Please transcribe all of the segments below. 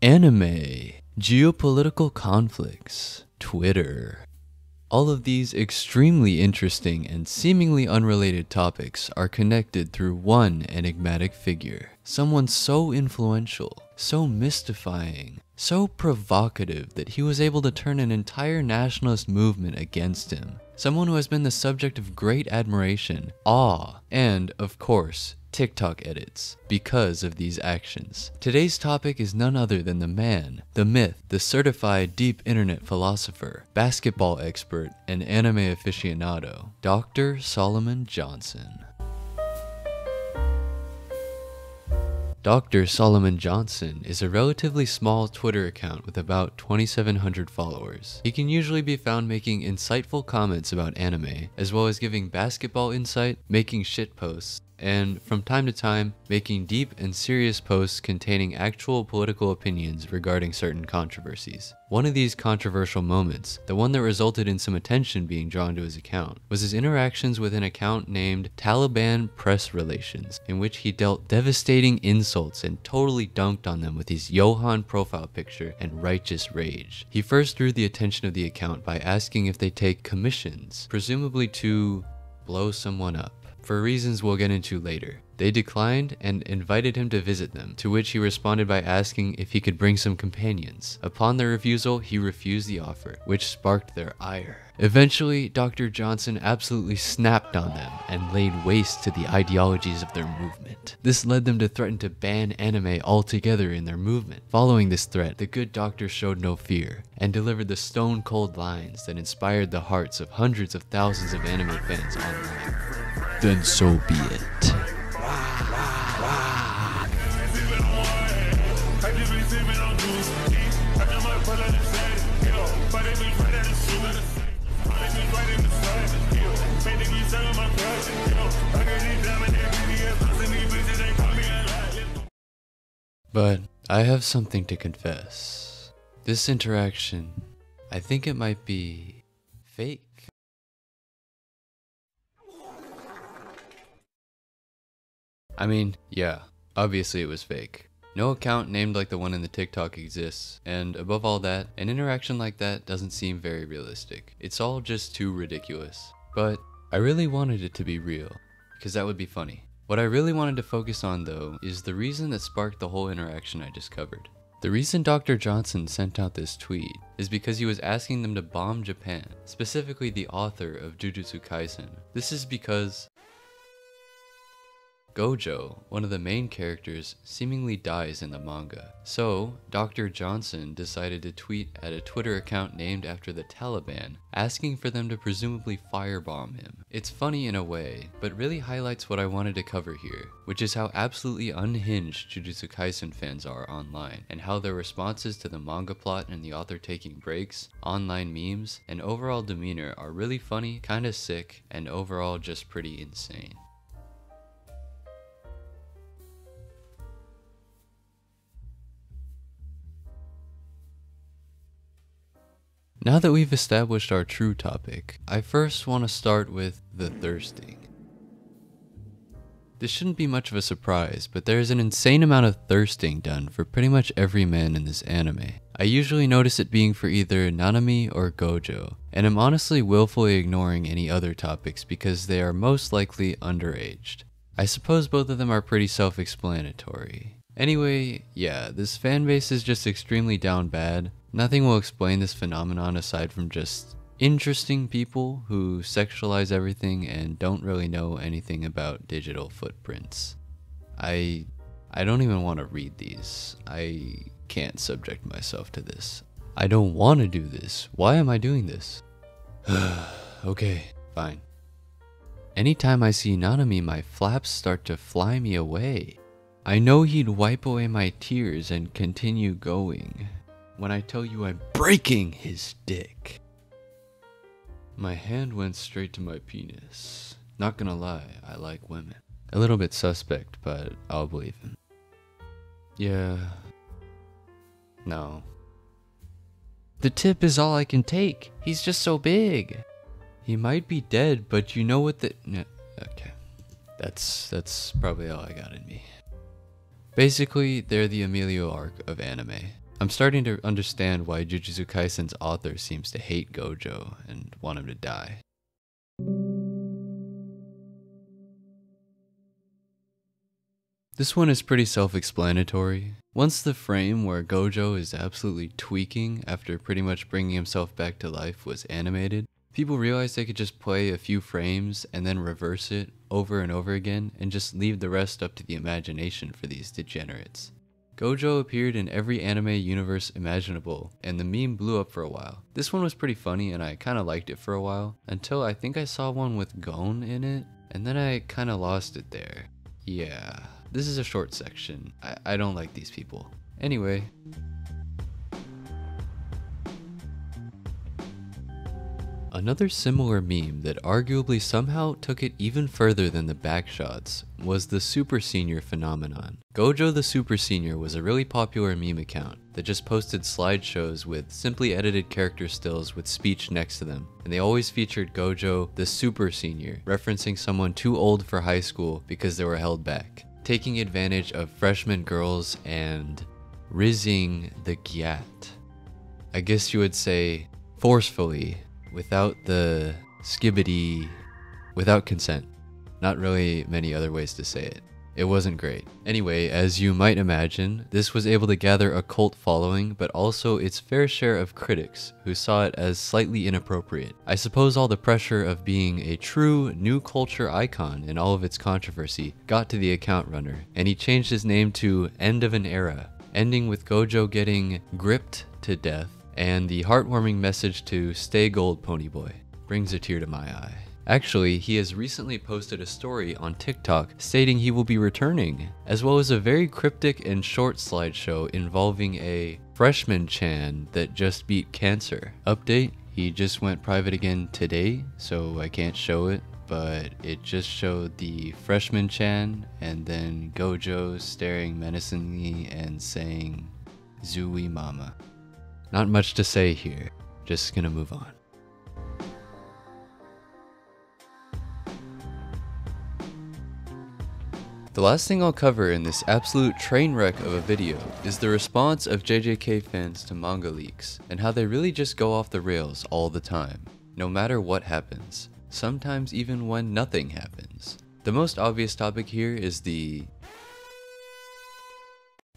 Anime, geopolitical conflicts, Twitter. All of these extremely interesting and seemingly unrelated topics are connected through one enigmatic figure. Someone so influential, so mystifying, so provocative that he was able to turn an entire nationalist movement against him. Someone who has been the subject of great admiration, awe, and, of course, TikTok edits because of these actions. Today's topic is none other than the man, the myth, the certified deep internet philosopher, basketball expert, and anime aficionado, Dr. Solomon Johnson. Dr. Solomon Johnson is a relatively small Twitter account with about 2,700 followers. He can usually be found making insightful comments about anime, as well as giving basketball insight, making shitposts, and from time to time, making deep and serious posts containing actual political opinions regarding certain controversies. One of these controversial moments, the one that resulted in some attention being drawn to his account, was his interactions with an account named Taliban Press Relations, in which he dealt devastating insults and totally dunked on them with his Johan profile picture and righteous rage. He first drew the attention of the account by asking if they take commissions, presumably to blow someone up, for reasons we'll get into later. They declined and invited him to visit them, to which he responded by asking if he could bring some companions. Upon their refusal, he refused the offer, which sparked their ire. Eventually, Dr. Johnson absolutely snapped on them and laid waste to the ideologies of their movement. This led them to threaten to ban anime altogether in their movement. Following this threat, the good doctor showed no fear and delivered the stone-cold lines that inspired the hearts of hundreds of thousands of anime fans online. Then so be it. But I have something to confess. This interaction, I think it might be fake. I mean, yeah, obviously it was fake. No account named like the one in the TikTok exists, and above all that, an interaction like that doesn't seem very realistic. It's all just too ridiculous. But I really wanted it to be real, because that would be funny. What I really wanted to focus on though, is the reason that sparked the whole interaction I just covered. The reason Dr. Johnson sent out this tweet is because he was asking them to bomb Japan, specifically the author of Jujutsu Kaisen. This is because Gojo, one of the main characters, seemingly dies in the manga. So, Dr. Johnson decided to tweet at a Twitter account named after the Taliban, asking for them to presumably firebomb him. It's funny in a way, but really highlights what I wanted to cover here, which is how absolutely unhinged Jujutsu Kaisen fans are online, and how their responses to the manga plot and the author taking breaks, online memes, and overall demeanor are really funny, kinda sick, and overall just pretty insane. Now that we've established our true topic, I first want to start with the thirsting. This shouldn't be much of a surprise, but there is an insane amount of thirsting done for pretty much every man in this anime. I usually notice it being for either Nanami or Gojo, and I'm honestly willfully ignoring any other topics because they are most likely underaged. I suppose both of them are pretty self-explanatory. Anyway, yeah, this fanbase is just extremely down bad. Nothing will explain this phenomenon aside from just interesting people who sexualize everything and don't really know anything about digital footprints. I don't even want to read these. I can't subject myself to this. I don't want to do this. Why am I doing this? Okay, fine. Anytime I see Nanami, my flaps start to fly me away. I know he'd wipe away my tears and continue going. When I tell you I'm breaking his dick. My hand went straight to my penis. Not gonna lie, I like women. A little bit suspect, but I'll believe him. Yeah. No. The tip is all I can take. He's just so big. He might be dead, but you know what the... No, okay. That's probably all I got in me. Basically, they're the Emilio arc of anime. I'm starting to understand why Jujutsu Kaisen's author seems to hate Gojo and want him to die. This one is pretty self-explanatory. Once the frame where Gojo is absolutely tweaking after pretty much bringing himself back to life was animated, people realized they could just play a few frames and then reverse it over and over again and just leave the rest up to the imagination for these degenerates. Gojo appeared in every anime universe imaginable, and the meme blew up for a while. This one was pretty funny and I kinda liked it for a while, until I think I saw one with Gon in it, and then I kinda lost it there. Yeah. This is a short section. I don't like these people. Anyway. Another similar meme that arguably somehow took it even further than the Backshots was the Super Senior phenomenon. Gojo the Super Senior was a really popular meme account that just posted slideshows with simply edited character stills with speech next to them, and they always featured Gojo the Super Senior, referencing someone too old for high school because they were held back, taking advantage of freshman girls and rizzing the gyat. I guess you would say forcefully, without the skibbity, without consent. Not really many other ways to say it. It wasn't great. Anyway, as you might imagine, this was able to gather a cult following, but also its fair share of critics who saw it as slightly inappropriate. I suppose all the pressure of being a true new culture icon in all of its controversy got to the account runner, and he changed his name to End of an Era, ending with Gojo getting gripped to death, and the heartwarming message to stay gold, ponyboy. Brings a tear to my eye. Actually, he has recently posted a story on TikTok stating he will be returning, as well as a very cryptic and short slideshow involving a freshman Chan that just beat cancer. Update, he just went private again today, so I can't show it, but it just showed the freshman Chan and then Gojo staring menacingly and saying, "Zooey mama." Not much to say here, just gonna move on. The last thing I'll cover in this absolute train wreck of a video is the response of JJK fans to manga leaks, and how they really just go off the rails all the time, no matter what happens, sometimes even when nothing happens. The most obvious topic here is the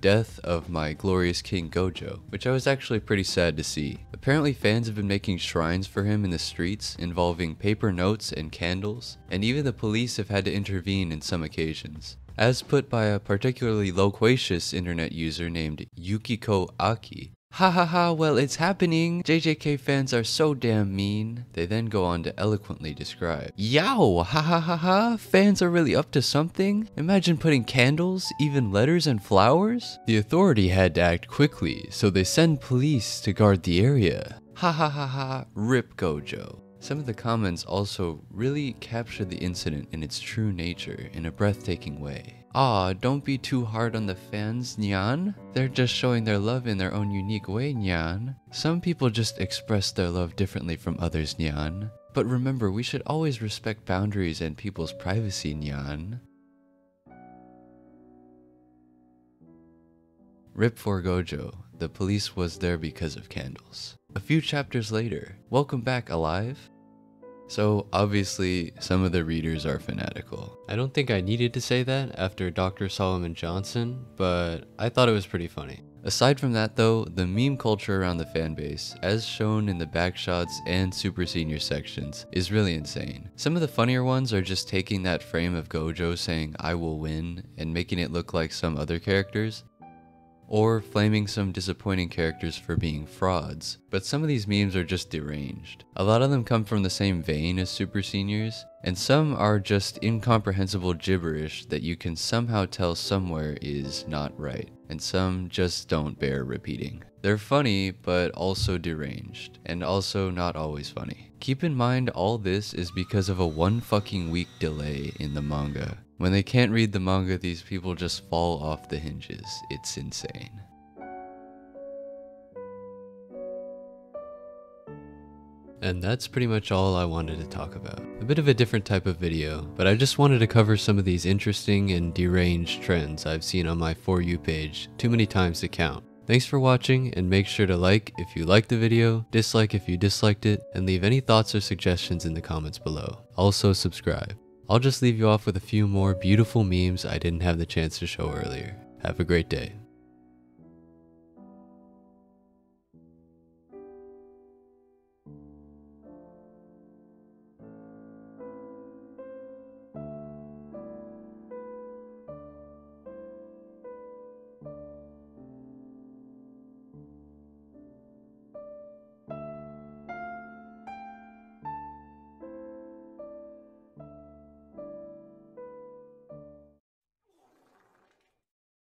death of my glorious king Gojo, which I was actually pretty sad to see. Apparently fans have been making shrines for him in the streets involving paper notes and candles, and even the police have had to intervene in some occasions. As put by a particularly loquacious internet user named Yukiko Aki, "Ha ha ha, well it's happening, JJK fans are so damn mean." They then go on to eloquently describe, "Yow, ha ha ha ha, fans are really up to something. Imagine putting candles, even letters and flowers. The authority had to act quickly, so they send police to guard the area. Ha ha ha ha, rip Gojo." Some of the comments also really capture the incident in its true nature in a breathtaking way. "Aw, don't be too hard on the fans, Nyan. They're just showing their love in their own unique way, Nyan. Some people just express their love differently from others, Nyan. But remember, we should always respect boundaries and people's privacy, Nyan." Rip for Gojo, the police was there because of candles. A few chapters later, welcome back, alive? So obviously some of the readers are fanatical. I don't think I needed to say that after Dr. Solomon Johnson, but I thought it was pretty funny. Aside from that though, the meme culture around the fanbase, as shown in the Backshots and Super Senior sections, is really insane. Some of the funnier ones are just taking that frame of Gojo saying "I will win" and making it look like some other characters, or flaming some disappointing characters for being frauds, but some of these memes are just deranged. A lot of them come from the same vein as Super Seniors, and some are just incomprehensible gibberish that you can somehow tell somewhere is not right, and some just don't bear repeating. They're funny, but also deranged, and also not always funny. Keep in mind all this is because of a 1 fucking week delay in the manga. When they can't read the manga, these people just fall off the hinges. It's insane. And that's pretty much all I wanted to talk about. A bit of a different type of video, but I just wanted to cover some of these interesting and deranged trends I've seen on my For You page too many times to count. Thanks for watching, and make sure to like if you liked the video, dislike if you disliked it, and leave any thoughts or suggestions in the comments below. Also subscribe. I'll just leave you off with a few more beautiful memes I didn't have the chance to show earlier. Have a great day.